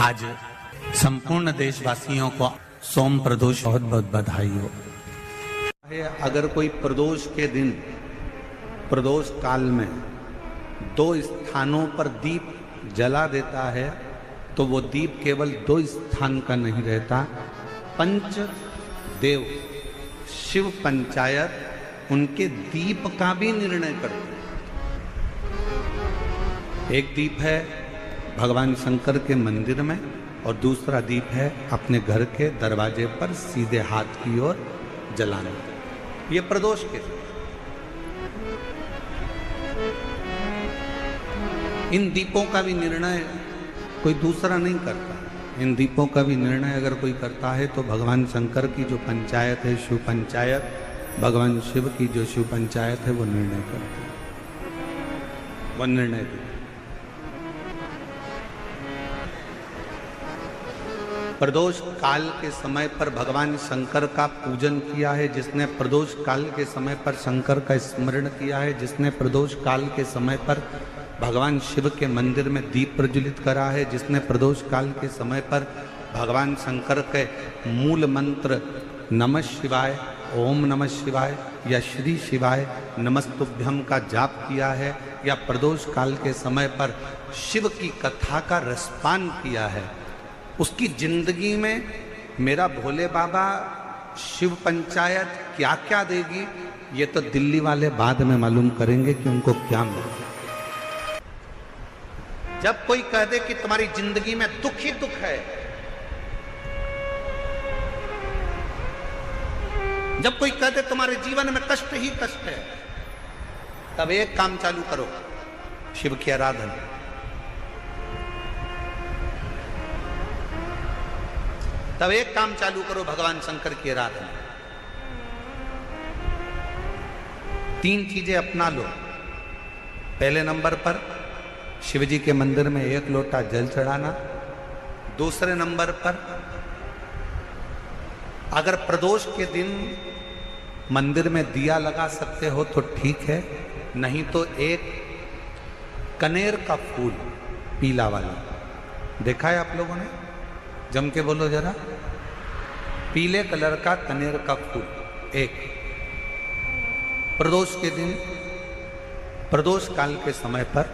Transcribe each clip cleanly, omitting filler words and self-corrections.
आज संपूर्ण देशवासियों को सोम प्रदोष बहुत बहुत बधाई हो। अगर कोई प्रदोष के दिन प्रदोष काल में 2 स्थानों पर दीप जला देता है तो वो दीप केवल 2 स्थान का नहीं रहता, पंच देव शिव पंचायत उनके दीप का भी निर्णय करते हैं। एक दीप है भगवान शंकर के मंदिर में और दूसरा दीप है अपने घर के दरवाजे पर सीधे हाथ की ओर जलाने। ये प्रदोष के इन दीपों का भी निर्णय कोई दूसरा नहीं करता। इन दीपों का भी निर्णय अगर कोई करता है तो भगवान शंकर की जो पंचायत है शिव पंचायत, भगवान शिव की जो शिव पंचायत है वो निर्णय करती है, वो निर्णय देती। प्रदोष काल के समय पर भगवान शंकर का पूजन किया है, जिसने प्रदोष काल के समय पर शंकर का स्मरण किया है, जिसने प्रदोष काल के समय पर भगवान शिव के मंदिर में दीप प्रज्वलित करा है, जिसने प्रदोष काल के समय पर भगवान शंकर के मूल मंत्र नमः शिवाय, ओम नमः शिवाय या श्री शिवाय नमस्तुभ्यम का जाप किया है, या प्रदोष काल के समय पर शिव की कथा का रसपान किया है, उसकी जिंदगी में मेरा भोले बाबा शिव पंचायत क्या क्या देगी ये तो दिल्ली वाले बाद में मालूम करेंगे कि उनको क्या मिलेगा। जब कोई कह दे कि तुम्हारी जिंदगी में दुख ही दुख है, जब कोई कह दे तुम्हारे जीवन में कष्ट ही कष्ट है, तब एक काम चालू करो, शिव की आराधना। तब एक काम चालू करो, भगवान शंकर की आराधना। 3 चीजें अपना लो। पहले नंबर पर शिव जी के मंदिर में 1 लोटा जल चढ़ाना। दूसरे नंबर पर अगर प्रदोष के दिन मंदिर में दिया लगा सकते हो तो ठीक है, नहीं तो एक कनेर का फूल पीला वाला, देखा है आप लोगों ने? जम के बोलो जरा। पीले कलर का कनेर का फूल एक प्रदोष के दिन, प्रदोष काल के समय पर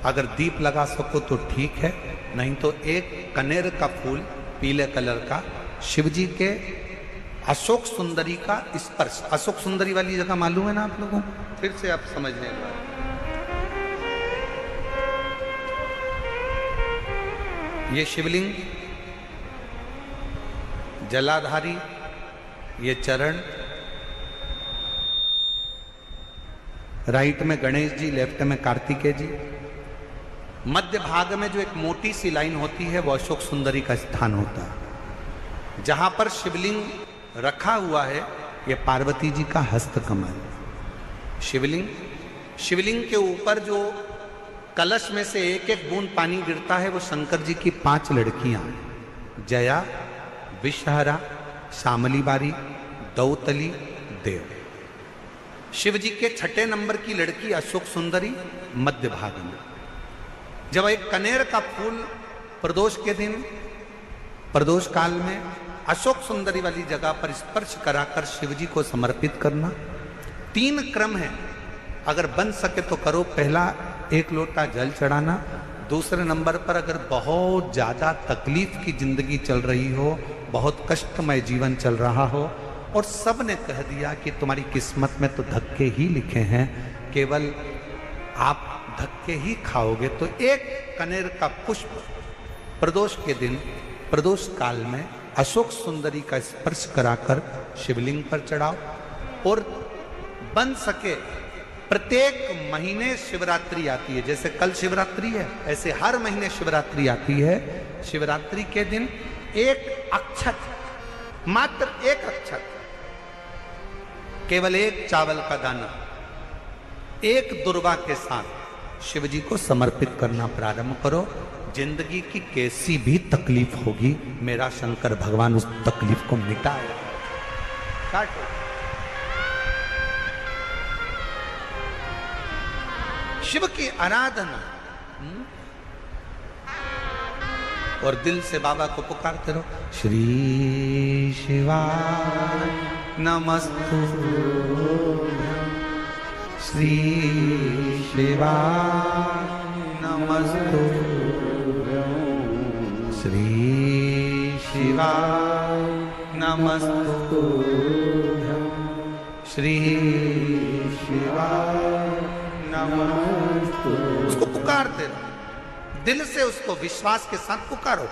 अगर दीप लगा सको तो ठीक है, नहीं तो एक कनेर का फूल पीले कलर का शिव जी के अशोक सुंदरी का स्पर्श। अशोक सुंदरी वाली जगह मालूम है ना आप लोगों को? फिर से आप समझने का, ये शिवलिंग, जलाधारी, ये चरण, राइट में गणेश जी, लेफ्ट में कार्तिकेय जी, मध्य भाग में जो एक मोटी सी लाइन होती है वो अशोक सुंदरी का स्थान होता है। जहां पर शिवलिंग रखा हुआ है ये पार्वती जी का हस्त कमल। शिवलिंग, शिवलिंग के ऊपर जो कलश में से एक एक बूंद पानी गिरता है वो शंकर जी की 5 लड़कियां, जया, विषहरा, शामली बारी, दौतली, देव। शिव जी के 6ठे नंबर की लड़की अशोक सुंदरी मध्य भाग में। जब एक कनेर का फूल प्रदोष के दिन, प्रदोष काल में अशोक सुंदरी वाली जगह पर स्पर्श कराकर शिव जी को समर्पित करना। 3 क्रम है, अगर बन सके तो करो। पहला 1 लोटा जल चढ़ाना। दूसरे नंबर पर अगर बहुत ज्यादा तकलीफ की जिंदगी चल रही हो, बहुत कष्टमय जीवन चल रहा हो और सब ने कह दिया कि तुम्हारी किस्मत में तो धक्के ही लिखे हैं, केवल आप धक्के ही खाओगे, तो एक कनेर का पुष्प प्रदोष के दिन, प्रदोष काल में अशोक सुंदरी का स्पर्श कराकर शिवलिंग पर चढ़ाओ। और बन सके प्रत्येक महीने शिवरात्रि आती है, जैसे कल शिवरात्रि है ऐसे हर महीने शिवरात्रि आती है। शिवरात्रि के दिन 1 अक्षत, मात्र 1 अक्षत, केवल 1 चावल का दाना, 1 दुर्वा के साथ शिव जी को समर्पित करना प्रारंभ करो। जिंदगी की कैसी भी तकलीफ होगी, मेरा शंकर भगवान उस तकलीफ को मिटाएगा। काटो। शिव की आराधना और दिल से बाबा को पुकारते रहो, श्री शिवाय नमस्तुभ्यं, श्री शिवाय नमस्तुभ्यं, श्री शिवाय नमस्तुभ्यं, श्री शिवाय नमस्तुभ्यं। उसको पुकारते रहो, दिल से उसको विश्वास के साथ पुकारो।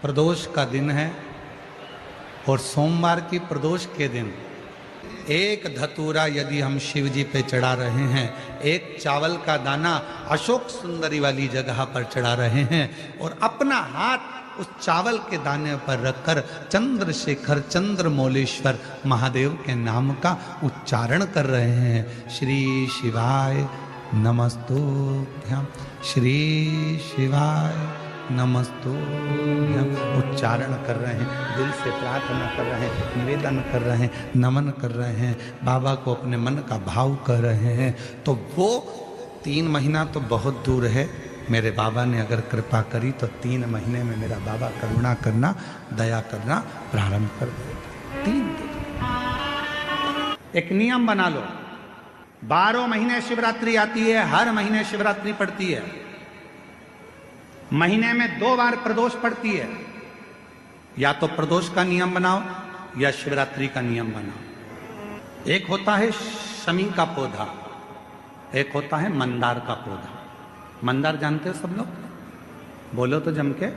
प्रदोष का दिन है और सोमवार की प्रदोष के दिन एक धतूरा यदि हम शिव जी पे चढ़ा रहे हैं, एक चावल का दाना अशोक सुंदरी वाली जगह पर चढ़ा रहे हैं और अपना हाथ उस चावल के दाने पर रखकर चंद्रशेखर चंद्रमौलेश्वर महादेव के नाम का उच्चारण कर रहे हैं, श्री शिवाय नमस्तुभ्यं, श्री शिवाय नमस्तुभ्यं उच्चारण कर रहे हैं, दिल से प्रार्थना कर रहे हैं, निवेदन कर रहे हैं, नमन कर रहे हैं, बाबा को अपने मन का भाव कर रहे हैं। तो वो 3 महीना तो बहुत दूर है, मेरे बाबा ने अगर कृपा करी तो 3 महीने में मेरा बाबा करुणा करना, दया करना प्रारंभ कर देगा। 3 दिन। एक नियम बना लो, 12 महीने शिवरात्रि आती है, हर महीने शिवरात्रि पड़ती है, महीने में 2 बार प्रदोष पड़ती है। या तो प्रदोष का नियम बनाओ या शिवरात्रि का नियम बनाओ। एक होता है शमी का पौधा, एक होता है मंदार का पौधा। मंदार जानते हो सब लोग? बोलो तो जम के।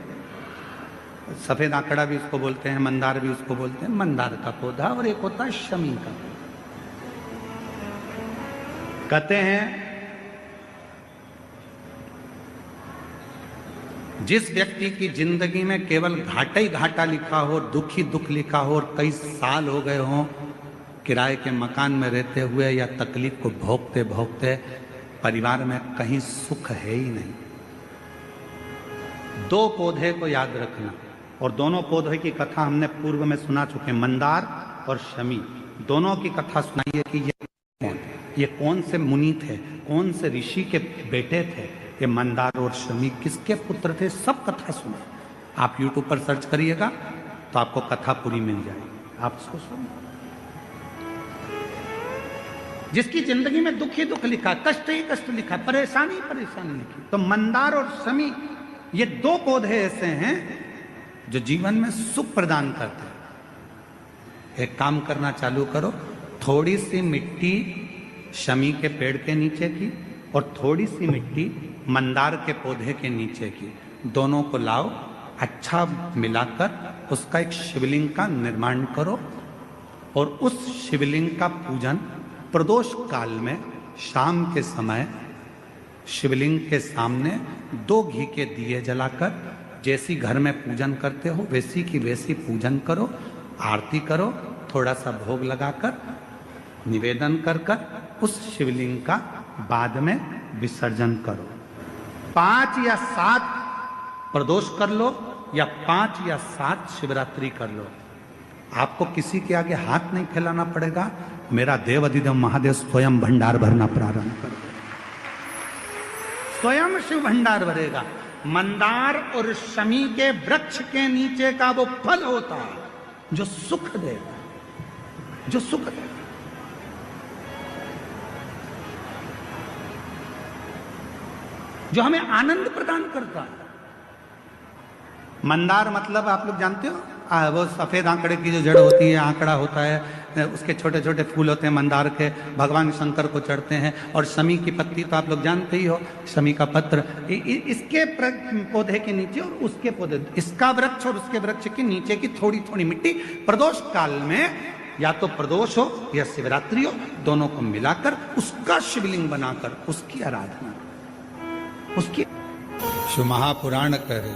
सफेद आंकड़ा भी उसको बोलते हैं, मंदार भी उसको बोलते हैं। मंदार का पौधा और एक होता है शमी का पौधा। कहते हैं जिस व्यक्ति की जिंदगी में केवल घाटा ही घाटा लिखा हो, दुख ही दुख लिखा हो और कई साल हो गए हों किराए के मकान में रहते हुए या तकलीफ को भोगते भोगते परिवार में कहीं सुख है ही नहीं, 2 पौधे को याद रखना। और दोनों पौधे की कथा हमने पूर्व में सुना चुके, मंदार और शमी। दोनों की कथा सुनाइए कि ये कौन से मुनि थे, कौन से ऋषि के बेटे थे, ये मंदार और शमी किसके पुत्र थे, सब कथा सुने। आप YouTube पर सर्च करिएगा तो आपको कथा पूरी मिल जाएगी, आप उसको सुनो। जिसकी जिंदगी में दुख ही दुख लिखा, कष्ट ही कष्ट लिखा, परेशानी परेशानी लिखी, तो मंदार और शमी ये 2 पौधे ऐसे हैं जो जीवन में सुख प्रदान करते हैं। एक काम करना चालू करो, थोड़ी सी मिट्टी शमी के पेड़ के नीचे की और थोड़ी सी मिट्टी मंदार के पौधे के नीचे की, दोनों को लाओ, अच्छा मिलाकर उसका एक शिवलिंग का निर्माण करो और उस शिवलिंग का पूजन प्रदोष काल में शाम के समय शिवलिंग के सामने 2 घी के दिए जलाकर, जैसी घर में पूजन करते हो वैसी की वैसी पूजन करो, आरती करो, थोड़ा सा भोग लगाकर निवेदन कर उस शिवलिंग का बाद में विसर्जन करो। 5 या 7 प्रदोष कर लो या 5 या 7 शिवरात्रि कर लो, आपको किसी के आगे हाथ नहीं फैलाना पड़ेगा। मेरा देव अधिदेव महादेव स्वयं भंडार भरना प्रारंभ कर देगा, स्वयं शिव भंडार भरेगा। मंदार और शमी के वृक्ष के नीचे का वो फल होता है जो सुख देगा, जो सुख देगा। जो हमें आनंद प्रदान करता है। मंदार मतलब आप लोग जानते हो, वो सफेद आंकड़े की जो जड़ होती है, आंकड़ा होता है, उसके छोटे छोटे फूल होते हैं मंदार के, भगवान शंकर को चढ़ते हैं। और शमी की पत्ती तो आप लोग जानते ही हो, शमी का पत्र, इसके पौधे के नीचे और उसके पौधे, इसका वृक्ष और उसके वृक्ष के नीचे की थोड़ी थोड़ी मिट्टी प्रदोष काल में या तो प्रदोष हो या शिवरात्रि हो, दोनों को मिलाकर उसका शिवलिंग बनाकर उसकी आराधना, उसकी शिव महापुराण करे।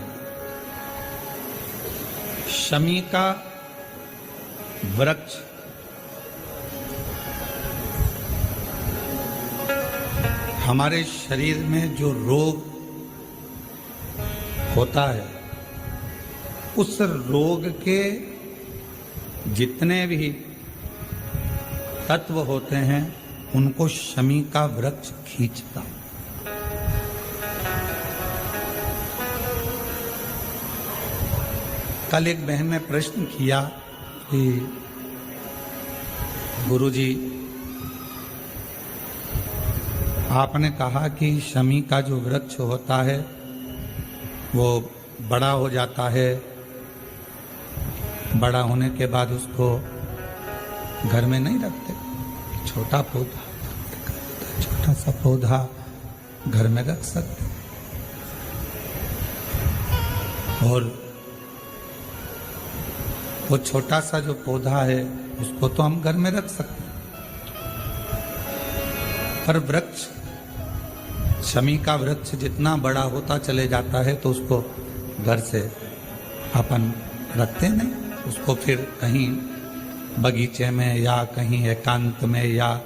शमी का वृक्ष हमारे शरीर में जो रोग होता है, उस रोग के जितने भी तत्व होते हैं उनको शमी का वृक्ष खींचता है। 1 कल एक बहन ने प्रश्न किया कि गुरुजी, आपने कहा कि शमी का जो वृक्ष होता है वो बड़ा हो जाता है, बड़ा होने के बाद उसको घर में नहीं रखते, छोटा पौधा, छोटा सा पौधा घर में रख सकते, और वो छोटा सा जो पौधा है उसको तो हम घर में रख सकते हैं, पर वृक्ष, शमी का वृक्ष जितना बड़ा होता चले जाता है तो उसको घर से अपन रखते नहीं, उसको फिर कहीं बगीचे में या कहीं एकांत में या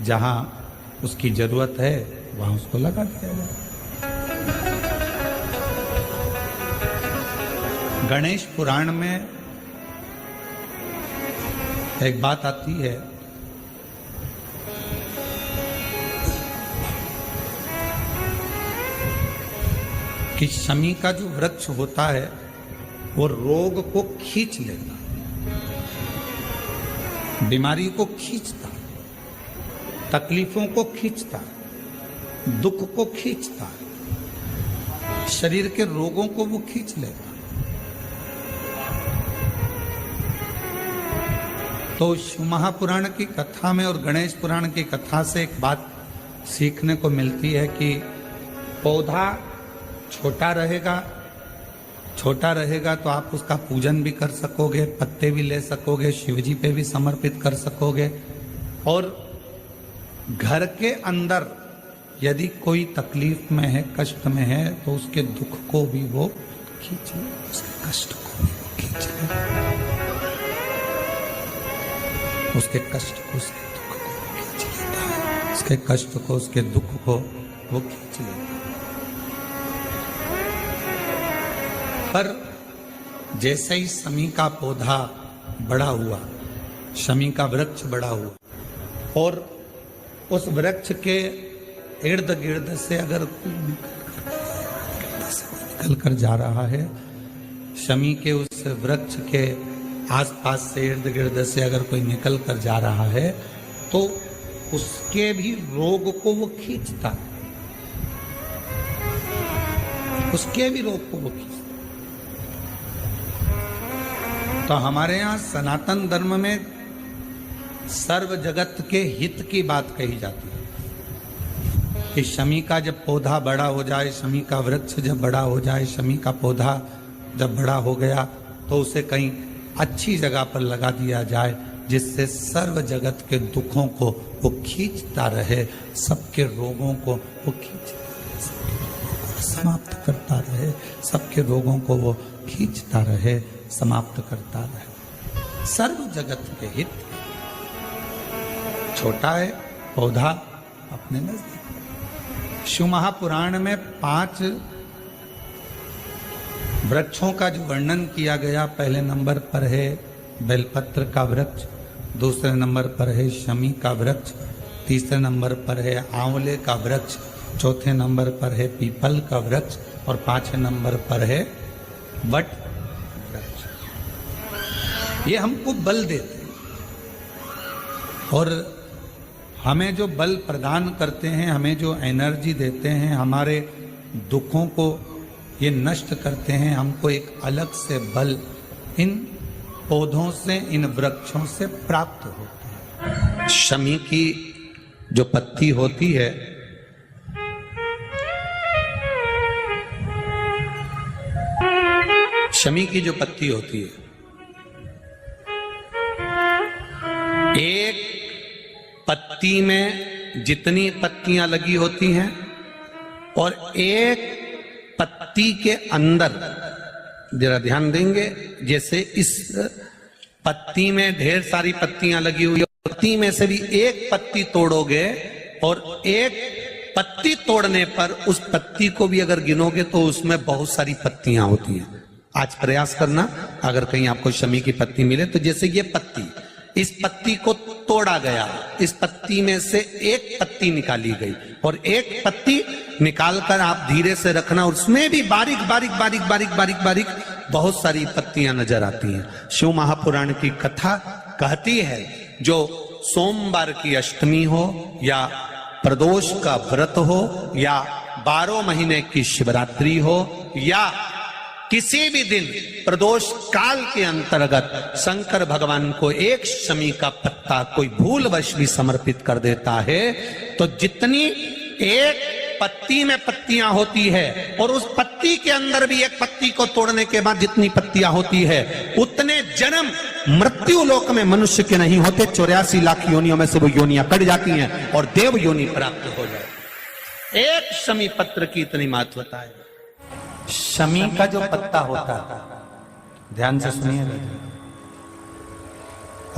जहां उसकी जरूरत है वहां उसको लगा दिया जाए। गणेश पुराण में एक बात आती है कि शमी का जो वृक्ष होता है वो रोग को खींच लेता, बीमारी को खींचता, तकलीफों को खींचता, दुख को खींचता, शरीर के रोगों को वो खींच लेता। तो शिव महापुराण की कथा में और गणेश पुराण की कथा से एक बात सीखने को मिलती है कि पौधा छोटा रहेगा तो आप उसका पूजन भी कर सकोगे, पत्ते भी ले सकोगे, शिवजी पे भी समर्पित कर सकोगे, और घर के अंदर यदि कोई तकलीफ में है, कष्ट में है, तो उसके दुख को भी वो खींच ले, उसके कष्ट को भी वो खींच ले, उसके कष्ट को, उसके दुख को खींच लेता है, उसके कष्ट को, उसके दुख को वो खींच लेता है। पर जैसे ही शमी का पौधा बड़ा हुआ, शमी का वृक्ष बड़ा हुआ, और उस वृक्ष के इर्द गिर्द से अगर निकल कर जा रहा है, शमी के उस वृक्ष के आसपास से, इर्द गिर्द से अगर कोई निकल कर जा रहा है, तो उसके भी रोग को वो खींचता, उसके भी रोग को वो खींचता। तो हमारे यहाँ सनातन धर्म में सर्व जगत के हित की बात कही जाती है कि शमी का जब पौधा बड़ा हो जाए, शमी का वृक्ष जब बड़ा हो जाए, शमी का पौधा जब बड़ा हो गया तो उसे कहीं अच्छी जगह पर लगा दिया जाए, जिससे सर्व जगत के दुखों को वो खींचता रहे, सबके रोगों को वो खींचता रहे, समाप्त करता रहे, सबके रोगों को वो खींचता रहे, समाप्त करता रहे। सर्व जगत के हित। छोटा है पौधा अपने नजदीक। शिव महापुराण में 5 वृक्षों का जो वर्णन किया गया, पहले नंबर पर है बेलपत्र का वृक्ष, दूसरे नंबर पर है शमी का वृक्ष, तीसरे नंबर पर है आंवले का वृक्ष, चौथे नंबर पर है पीपल का वृक्ष, और 5वें नंबर पर है वट वृक्ष। ये हमको बल देते हैं, और हमें जो बल प्रदान करते हैं, हमें जो एनर्जी देते हैं, हमारे दुखों को ये नष्ट करते हैं, हमको एक अलग से बल इन पौधों से, इन वृक्षों से प्राप्त होता है। शमी की जो पत्ती होती है, शमी की जो पत्ती होती है, एक पत्ती में जितनी पत्तियां लगी होती हैं और एक पत्ती के अंदर, जरा ध्यान देंगे, जैसे इस पत्ती में ढेर सारी पत्तियां लगी हुई, पत्ती में से भी एक पत्ती तोड़ोगे और एक पत्ती तोड़ने पर उस पत्ती को भी अगर गिनोगे तो उसमें बहुत सारी पत्तियां होती हैं। आज प्रयास करना, अगर कहीं आपको शमी की पत्ती मिले तो जैसे ये पत्ती, इस पत्ती को तोड़ा गया, इस पत्ती में से एक पत्ती निकाली गई और एक पत्ती निकालकर आप धीरे से रखना, उसमें भी बारीक बारीक बारीक बारीक बारीक बारीक बहुत सारी पत्तियां नजर आती हैं। शिव महापुराण की कथा कहती है जो सोमवार की अष्टमी हो या प्रदोष का व्रत हो या 12 महीने की शिवरात्रि हो या किसी भी दिन प्रदोष काल के अंतर्गत शंकर भगवान को एक शमी का पत्ता कोई भूलवश भी समर्पित कर देता है तो जितनी एक पत्ती में पत्तियां होती है और उस पत्ती के अंदर भी एक पत्ती को तोड़ने के बाद जितनी पत्तियां होती है उतने जन्म मृत्यु लोक में मनुष्य के नहीं होते। 84 लाख योनियों में से वो योनियां कट जाती हैं और देव योनि प्राप्त हो जाए। एक शमी पत्र की इतनी महत्वता है। शमी का जो पत्ता होता है, ध्यान से सुनिएगा,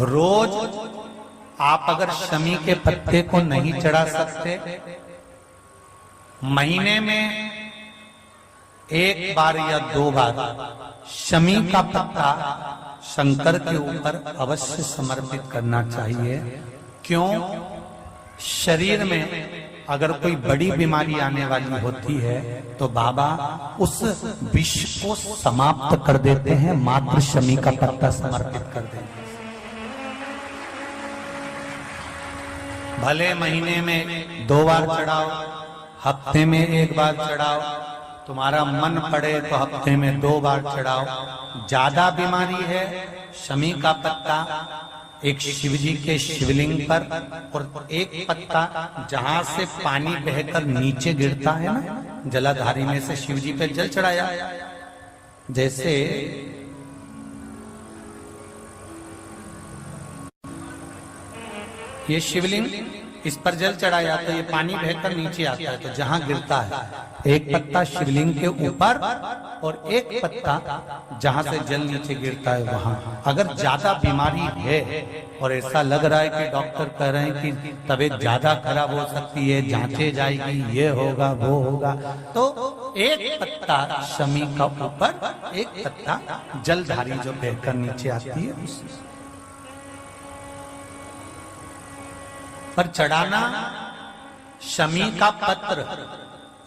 रोज आप अगर शमी के पत्ते को नहीं चढ़ा सकते, महीने में 1 बार या 2 बार शमी का पत्ता शंकर के ऊपर अवश्य समर्पित करना चाहिए। क्यों? शरीर में अगर कोई बड़ी बीमारी आने वाली होती है तो बाबा उस विष को समाप्त कर देते हैं, मात्र शमी का पत्ता समर्पित कर देते हैं। भले महीने में 2 बार चढ़ाओ, हफ्ते में 1 बार चढ़ाओ, तुम्हारा मन पड़े तो हफ्ते में 2 बार चढ़ाओ। ज्यादा बीमारी है, शमी का पत्ता एक शिव जी के शिवलिंग पर और एक पत्ता जहां से पानी बहकर नीचे गिरता है ना, जलाधारी में से शिव जी पे जल चढ़ाया। जैसे ये शिवलिंग, इस पर जल चढ़ाया तो ये पानी बहकर नीचे आता है, तो जहां गिरता है एक पत्ता शिवलिंग के ऊपर और एक पत्ता जहां से जल नीचे गिरता है वहां। अगर ज्यादा बीमारी है और ऐसा लग रहा है कि डॉक्टर कह रहे हैं कि तबीयत ज्यादा खराब हो सकती है, जांचे जाएगी, ये होगा वो होगा, तो एक पत्ता शमी का ऊपर, एक पत्ता जलधारी जो बहकर नीचे आती है पर चढ़ाना। शमी का पत्र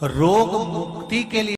रोग मुक्ति के लिए